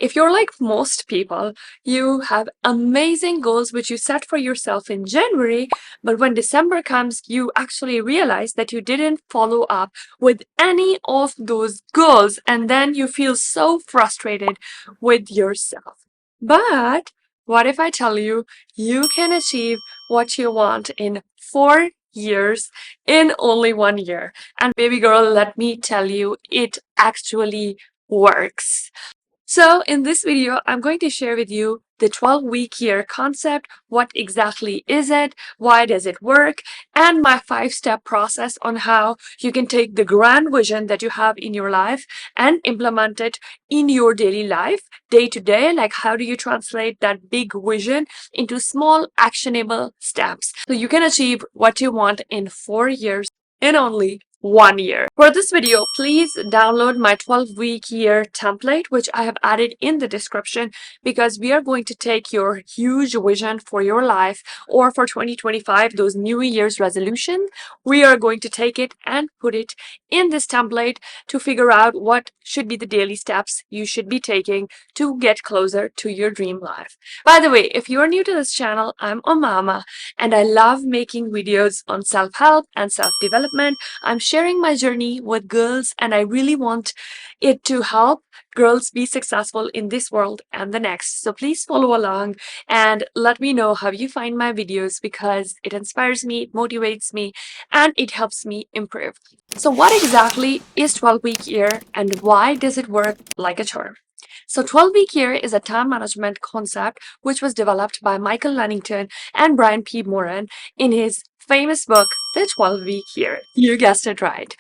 if you're like most people, you have amazing goals which you set for yourself in January, but when December comes, you actually realize that you didn't follow up with any of those goals, and then you feel so frustrated with yourself. But what if I tell you you can achieve what you want in 4 years in only 1 year? And baby girl, let me tell you, it actually works. So in this video, I'm going to share with you the 12-week year concept. What exactly is it? Why does it work? And my 5-step process on how you can take the grand vision that you have in your life and implement it in your daily life, day to day. Like, how do you translate that big vision into small actionable steps so you can achieve what you want in 4 years in only 1 year. For this video, please download my 12-week year template, which I have added in the description, because we are going to take your huge vision for your life or for 2025, those New Year's resolution. We are going to take it and put it in this template to figure out what should be the daily steps you should be taking to get closer to your dream life. By the way, if you're new to this channel, I'm Umama, and I love making videos on self-help and self-development. I'm sharing my journey with girls, and I really want it to help girls be successful in this world and the next. So please follow along and let me know how you find my videos, because it inspires me, it motivates me, and it helps me improve. So what exactly is 12-week year and why does it work like a charm? So 12-week year is a time management concept which was developed by Michael Lennington and Brian P. Moran in his famous book, The 12-Week Year. You guessed it right.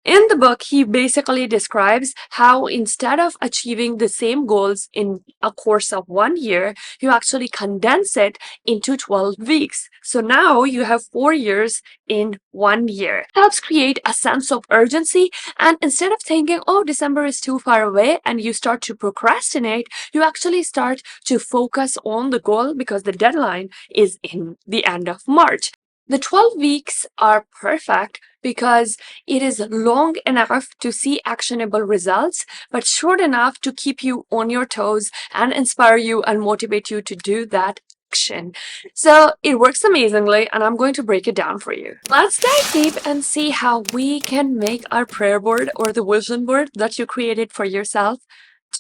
In the book, he basically describes how instead of achieving the same goals in a course of 1 year, you actually condense it into 12 weeks. So now you have 4 years in 1 year. It helps create a sense of urgency. And instead of thinking, oh, December is too far away, and you start to procrastinate, you actually start to focus on the goal because the deadline is in the end of March. The 12 weeks are perfect because it is long enough to see actionable results, but short enough to keep you on your toes and inspire you and motivate you to do that action. So it works amazingly, and I'm going to break it down for you. Let's dive deep and see how we can make our prayer board or the vision board that you created for yourself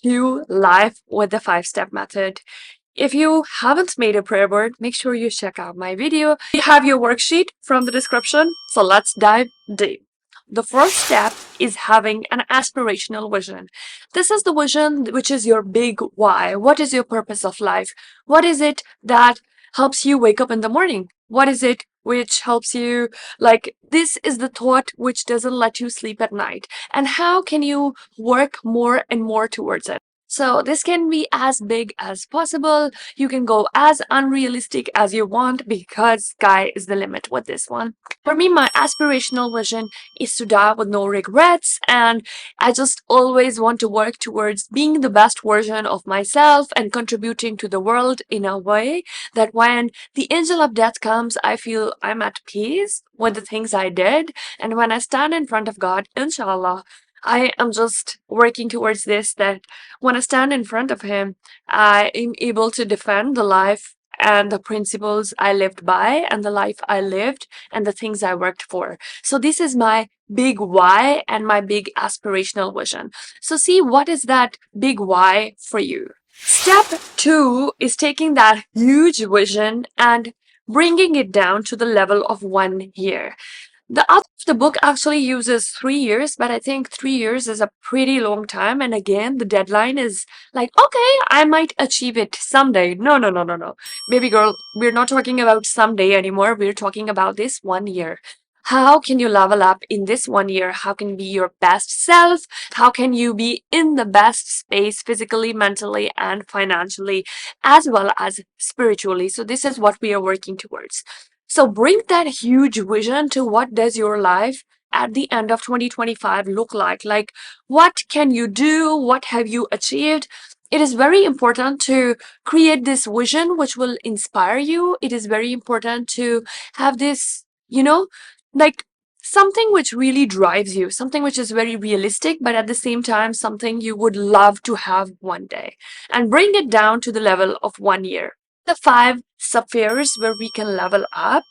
to life with the 5-step method. If you haven't made a prayer board, make sure you check out my video. You have your worksheet from the description, so let's dive deep. The first step is having an aspirational vision. This is the vision which is your big why. What is your purpose of life? What is it that helps you wake up in the morning? What is it which helps you, like, this is the thought which doesn't let you sleep at night? And how can you work more and more towards it? So this can be as big as possible. You can go as unrealistic as you want, because sky is the limit with this one. For me, my aspirational vision is to die with no regrets, and I just always want to work towards being the best version of myself and contributing to the world in a way that when the angel of death comes, I feel I'm at peace with the things I did. And when I stand in front of God, inshallah, I am just working towards this, that when I stand in front of him, I am able to defend the life and the principles I lived by and the life I lived and the things I worked for. So this is my big why and my big aspirational vision. So see, what is that big why for you? Step 2 is taking that huge vision and bringing it down to the level of 1 year. The author of the book actually uses 3 years, but I think 3 years is a pretty long time. And again, the deadline is like, okay, I might achieve it someday. No, no, no, no, no. Baby girl, we're not talking about someday anymore. We're talking about this 1 year. How can you level up in this 1 year? How can you be your best self? How can you be in the best space physically, mentally, and financially, as well as spiritually? So this is what we are working towards. So bring that huge vision to what does your life at the end of 2025 look like? Like, what can you do? What have you achieved? It is very important to create this vision which will inspire you. It is very important to have this, like, something which really drives you, something which is very realistic, but at the same time, something you would love to have one day, and bring it down to the level of 1 year. The 5 spheres where we can level up.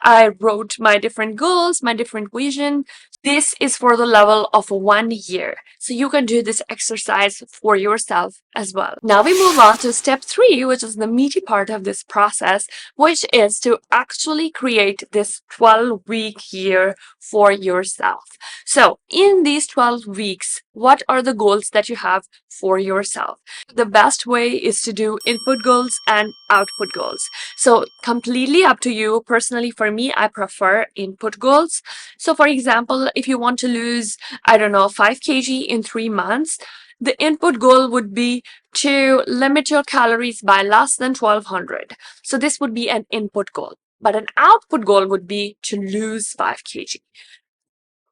I wrote my different goals, my different vision. This is for the level of 1 year. So you can do this exercise for yourself as well. Now we move on to step 3, which is the meaty part of this process, which is to actually create this 12-week year for yourself. So in these 12 weeks, what are the goals that you have for yourself? The best way is to do input goals and output goals. So completely up to you. Personally, for me, I prefer input goals. So for example, if you want to lose, I don't know, 5 kg in 3 months, the input goal would be to limit your calories by less than 1200. So this would be an input goal. But an output goal would be to lose 5 kg.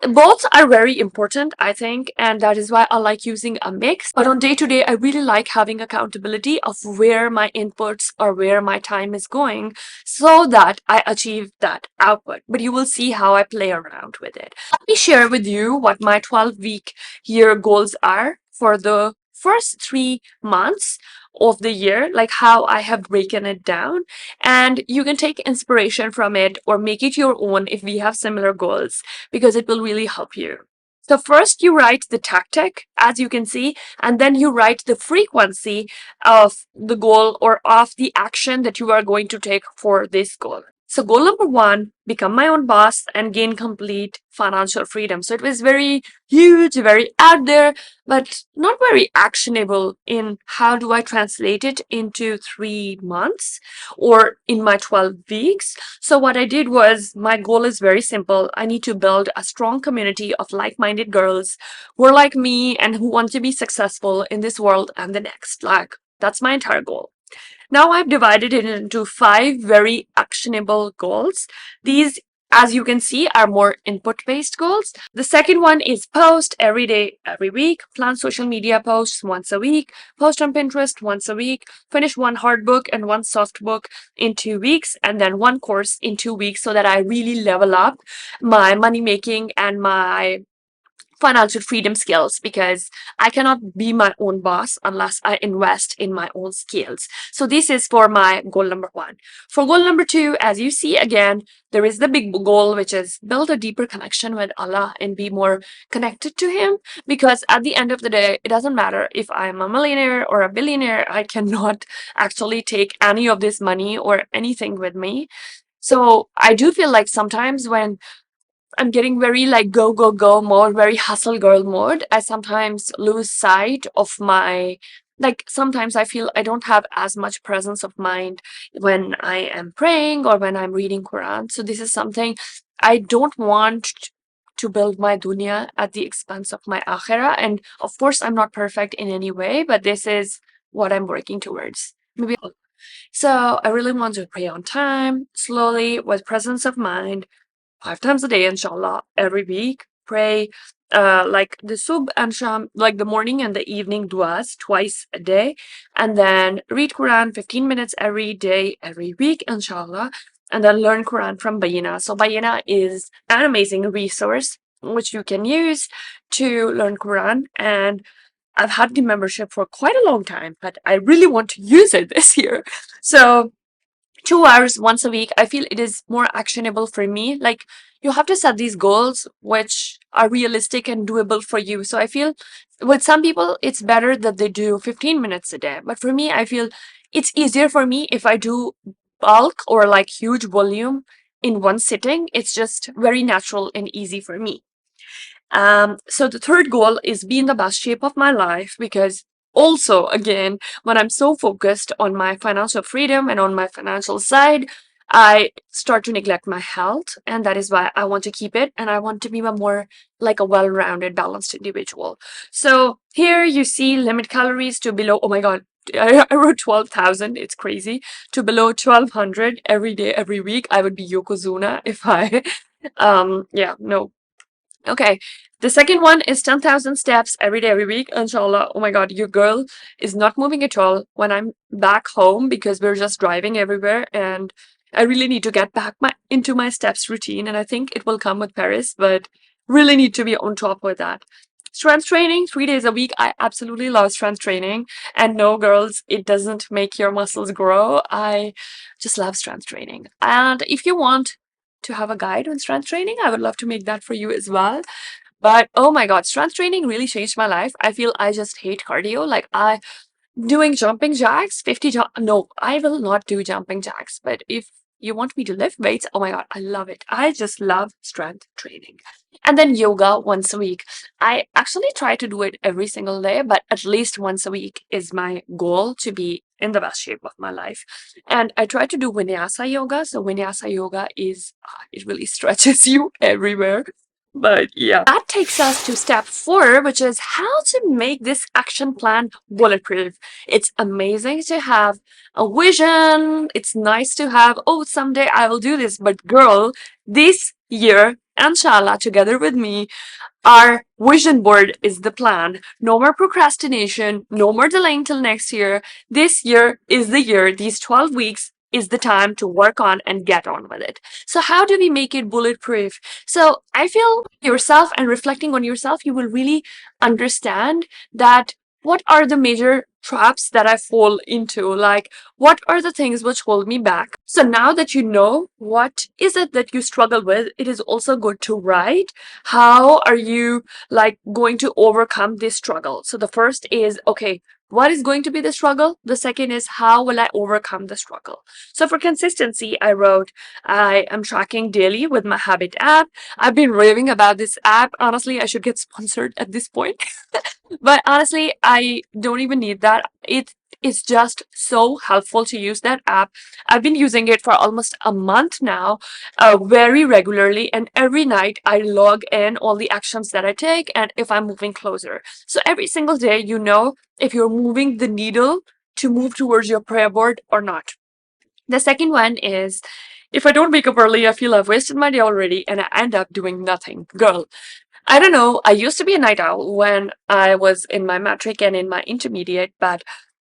Both are very important, I think, and that is why I like using a mix. But on day to day, I really like having accountability of where my inputs or where my time is going so that I achieve that output. But you will see how I play around with it. Let me share with you what my 12-week year goals are for the first 3 months of the year, like how I have broken it down. And you can take inspiration from it or make it your own if we have similar goals, because it will really help you. So first you write the tactic, as you can see, and then you write the frequency of the goal or of the action that you are going to take for this goal. So goal number 1, become my own boss and gain complete financial freedom. So it was very huge, very out there, but not very actionable in how do I translate it into 3 months or in my 12 weeks. So what I did was, my goal is very simple. I need to build a strong community of like-minded girls who are like me and who want to be successful in this world and the next. Like, that's my entire goal. Now I've divided it into 5 very actionable goals. These, as you can see, are more input-based goals. The second one is post every day, every week, plan social media posts once a week, post on Pinterest once a week, finish 1 hard book and 1 soft book in 2 weeks, and then 1 course in 2 weeks, so that I really level up my money making and my financial freedom skills, because I cannot be my own boss unless I invest in my own skills. So this is for my goal number 1. For goal number 2, as you see again, there is the big goal, which is build a deeper connection with Allah and be more connected to Him. Because at the end of the day, it doesn't matter if I'm a millionaire or a billionaire, I cannot actually take any of this money or anything with me. So I do feel like sometimes when I'm getting very like go, go, go mode, very hustle girl mode, I sometimes lose sight of my, like, sometimes I feel I don't have as much presence of mind when I am praying or when I'm reading Quran. So this is something I don't want to build my dunya at the expense of my akhirah. And of course, I'm not perfect in any way, but this is what I'm working towards. So I really want to pray on time, slowly, with presence of mind, 5 times a day, inshallah, every week. Pray like the subh and sham, like the morning and the evening duas twice a day, and then read Quran 15 minutes every day, every week, inshallah, and then learn Quran from Bayina. So Bayina is an amazing resource which you can use to learn Quran, and I've had the membership for quite a long time, but I really want to use it this year. So 2 hours once a week, I feel it is more actionable for me. Like, you have to set these goals which are realistic and doable for you. So I feel with some people it's better that they do 15 minutes a day, but for me, I feel it's easier for me if I do bulk or like huge volume in one sitting. It's just very natural and easy for me. So the third goal is be in the best shape of my life, because also, again, when I'm so focused on my financial freedom and on my financial side, I start to neglect my health, and that is why I want to keep it, and I want to be a more like a well-rounded, balanced individual. So here you see limit calories to below, oh my God, I wrote 12,000, it's crazy, to below 1,200 every day, every week. I would be Yokozuna if I, yeah, no. Okay, the second one is 10,000 steps every day, every week, inshallah. Oh my God, your girl is not moving at all when I'm back home, because we're just driving everywhere. And I really need to get back into my steps routine, and I think it will come with Paris, but really need to be on top with that. Strength training, 3 days a week. I absolutely love strength training. And no, girls, it doesn't make your muscles grow. I just love strength training. And if you want to have a guide on strength training, I would love to make that for you as well. But oh my God, strength training really changed my life. I feel I just hate cardio. Like I doing jumping jacks, 50 no, I will not do jumping jacks. But if you want me to lift weights, oh my God, I love it. I just love strength training. And then yoga once a week. I actually try to do it every single day, but at least once a week is my goal to be in the best shape of my life. And I try to do vinyasa yoga. So vinyasa yoga is, it really stretches you everywhere. But yeah, that takes us to step 4, which is how to make this action plan bulletproof. It's amazing to have a vision. It's nice to have, oh, someday I will do this. But girl, this year, inshallah, together with me, our vision board is the plan. No more procrastination, no more delaying till next year. This year is the year, these 12 weeks is the time to work on and get on with it. So, how do we make it bulletproof? So, I feel yourself and reflecting on yourself, you will really understand that what are the major traps that I fall into? Like, what are the things which hold me back? So, now that you know what is it that you struggle with, it is also good to write how are you like going to overcome this struggle. So the first is, okay, what is going to be the struggle? The second is, how will I overcome the struggle? So for consistency, I wrote, I am tracking daily with my habit app. I've been raving about this app. Honestly, I should get sponsored at this point. But honestly, I don't even need that. It is just so helpful to use that app. I've been using it for almost a month now, very regularly, and every night I log in all the actions that I take and if I'm moving closer. So every single day, you know if you're moving the needle to move towards your prayer board or not. The second one is, if I don't wake up early, I feel I've wasted my day already and I end up doing nothing. Girl, I don't know. I used to be a night owl when I was in my matric and in my intermediate, but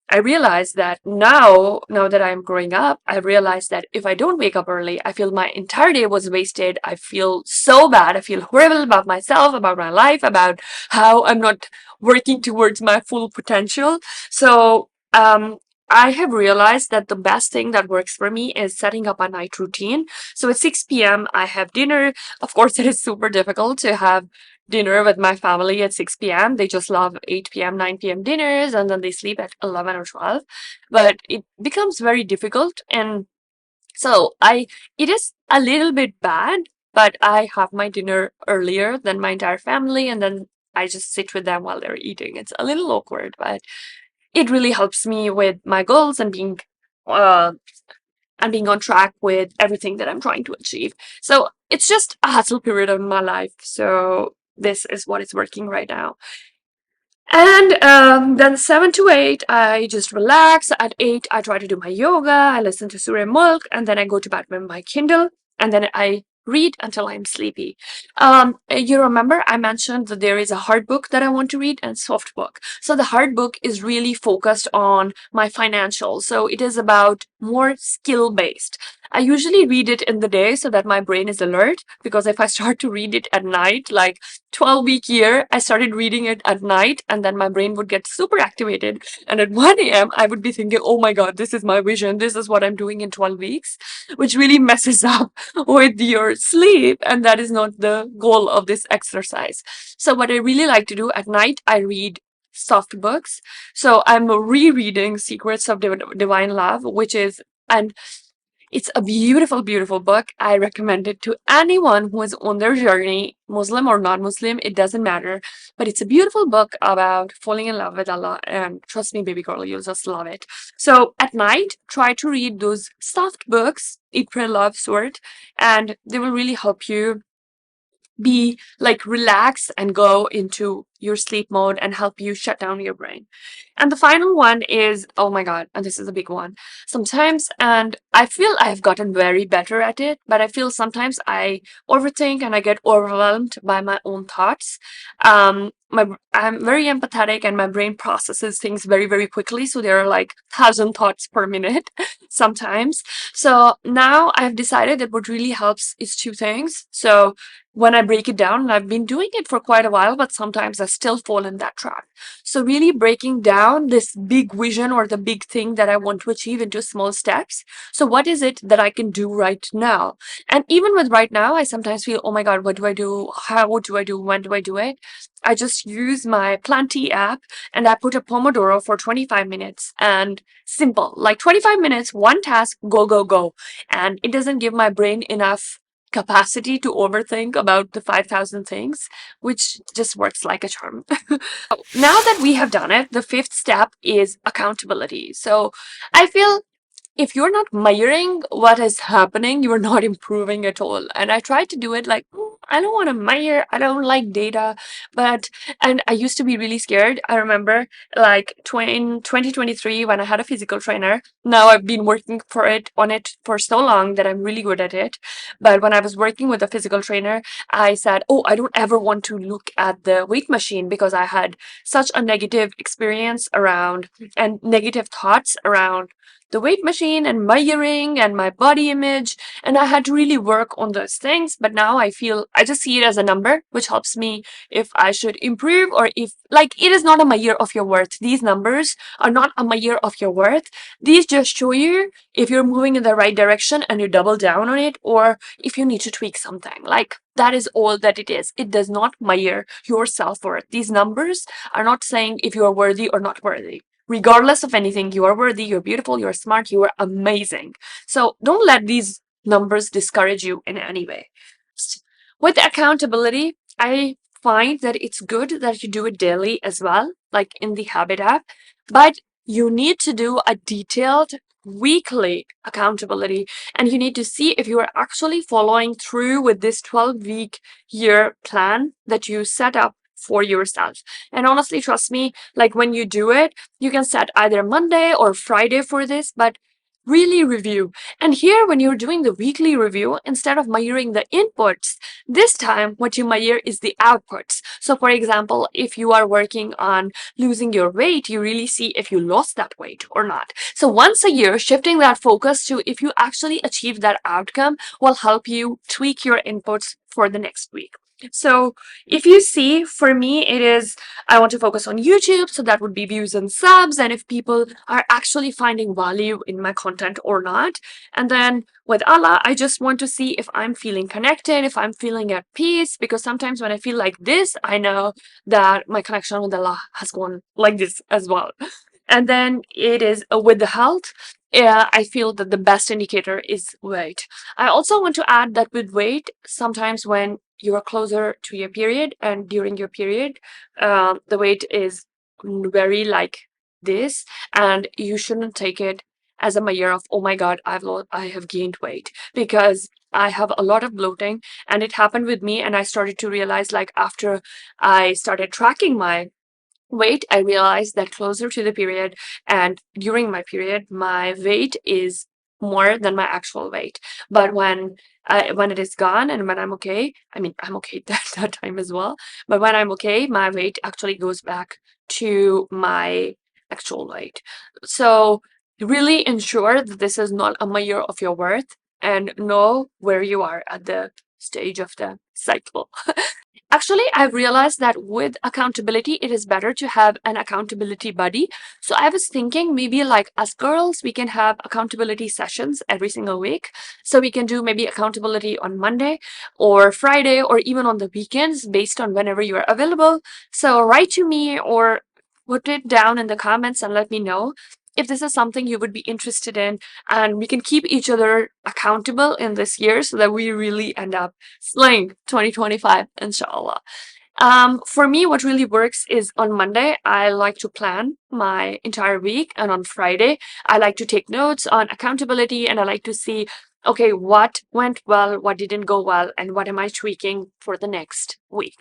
I realized that now that I'm growing up, I realized that if I don't wake up early, I feel my entire day was wasted. I feel so bad. I feel horrible about myself, about my life, about how I'm not working towards my full potential. So, I have realized that the best thing that works for me is setting up a night routine. So at 6 p.m., I have dinner. Of course, it is super difficult to have dinner with my family at 6 p.m. They just love 8 p.m., 9 p.m. dinners, and then they sleep at 11 or 12. But it becomes very difficult. And so it is a little bit bad, but I have my dinner earlier than my entire family, and then I just sit with them while they're eating. It's a little awkward, but it really helps me with my goals uh, and being on track with everything that I'm trying to achieve. So it's just a hustle period of my life. So this is what is working right now. And then 7 to 8, I just relax. At 8, I try to do my yoga. I listen to Surah Mulk, and then I go to bed with my Kindle, and then I read until I'm sleepy. You remember I mentioned that there is a hard book that I want to read and soft book. So the hard book is really focused on my financials. So it is about more skill based. I usually read it in the day so that my brain is alert, because if I start to read it at night, like 12-week year, I started reading it at night and then my brain would get super activated. And at 1 a.m., I would be thinking, oh my God, this is my vision. This is what I'm doing in 12 weeks, which really messes up with your sleep. And that is not the goal of this exercise. So, what I really like to do at night, I read soft books. So, I'm rereading Secrets of Divine Love, which is, and it's a beautiful, beautiful book. I recommend it to anyone who is on their journey, Muslim or non-Muslim, it doesn't matter. But it's a beautiful book about falling in love with Allah. And trust me, baby girl, you'll just love it. So at night, try to read those soft books, Eat, Pray, Love sort, and they will really help you be like relax and go into your sleep mode and help you shut down your brain. And the final one is, oh my God, and this is a big one. Sometimes, and I feel I've gotten very better at it, but I feel sometimes I overthink and I get overwhelmed by my own thoughts. I'm very empathetic and my brain processes things very, very quickly. So there are like 1,000 thoughts per minute sometimes. So now I've decided that what really helps is two things. So when I break it down, and I've been doing it for quite a while, but sometimes I still fall in that trap. So really breaking down this big vision or the big thing that I want to achieve into small steps. So what is it that I can do right now? And even with right now, I sometimes feel, oh my God, what do I do? How do I do? When do I do it? I just use my Planty app and I put a Pomodoro for 25 minutes and simple, like 25 minutes, one task, go, go, go. And it doesn't give my brain enough capacity to overthink about the 5,000 things, which just works like a charm. Now that we have done it, the fifth step is accountability. So I feel if you're not measuring what is happening, you're not improving at all. And I tried to do it like, I don't want to measure, I don't like data, but, and I used to be really scared. I remember like in 2023 when I had a physical trainer. Now I've been working on it for so long that I'm really good at it. But when I was working with a physical trainer, I said, oh, I don't ever want to look at the weight machine because I had such a negative experience around and negative thoughts around the weight machine and measuring and my body image. And I had to really work on those things. But now I feel I just see it as a number, which helps me if I should improve or if, like, it is not a measure of your worth. These numbers are not a measure of your worth. These just show you if you're moving in the right direction and you double down on it, or if you need to tweak something. Like, that is all that it is. It does not measure your self-worth. These numbers are not saying if you are worthy or not worthy. Regardless of anything, you are worthy, you're beautiful, you're smart, you are amazing. So don't let these numbers discourage you in any way. With accountability, I find that it's good that you do it daily as well, like in the Habit app, but you need to do a detailed weekly accountability and you need to see if you are actually following through with this 12-week year plan that you set up for yourself. And honestly, trust me, like when you do it, you can set either Monday or Friday for this, but really review. And here, when you're doing the weekly review, instead of measuring the inputs, this time what you measure is the outputs. So for example, if you are working on losing your weight, you really see if you lost that weight or not. So once a year, shifting that focus to if you actually achieve that outcome will help you tweak your inputs for the next week. So if you see, for me, it is, I want to focus on YouTube. So that would be views and subs. And if people are actually finding value in my content or not. And then with Allah, I just want to see if I'm feeling connected, if I'm feeling at peace, because sometimes when I feel like this, I know that my connection with Allah has gone like this as well. And then it is with the health. I feel that the best indicator is weight. I also want to add that with weight, sometimes when you are closer to your period and during your period, the weight is very like this, and you shouldn't take it as a measure of, oh my God, I have gained weight, because I have a lot of bloating and it happened with me. And I started to realize, like, after I started tracking my weight, I realized that closer to the period and during my period, my weight is more than my actual weight. But when it is gone and when I'm okay, I mean, I'm okay that time as well. But when I'm okay, my weight actually goes back to my actual weight. So really ensure that this is not a measure of your worth and know where you are at the stage of the cycle. Actually, I've realized that with accountability, it is better to have an accountability buddy. So I was thinking maybe like us girls, we can have accountability sessions every single week. So we can do maybe accountability on Monday or Friday or even on the weekends based on whenever you are available. So write to me or put it down in the comments and let me know if this is something you would be interested in, and we can keep each other accountable in this year so that we really end up slaying 2025, inshallah. For me, what really works is on Monday, I like to plan my entire week, and on Friday, I like to take notes on accountability and I like to see, okay, what went well, what didn't go well, and what am I tweaking for the next week.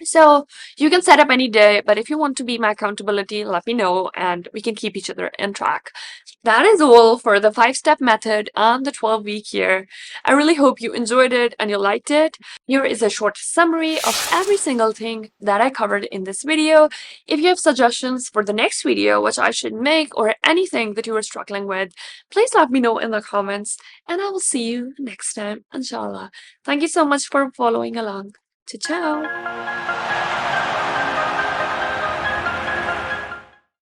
So you can set up any day, but if you want to be my accountability, let me know and we can keep each other in track. That is all for the 5-step method and the 12-week year. I really hope you enjoyed it and you liked it. Here is a short summary of every single thing that I covered in this video. If you have suggestions for the next video, which I should make, or anything that you are struggling with, please let me know in the comments and I will see you next time, inshallah. Thank you so much for following along. Ciao, ciao.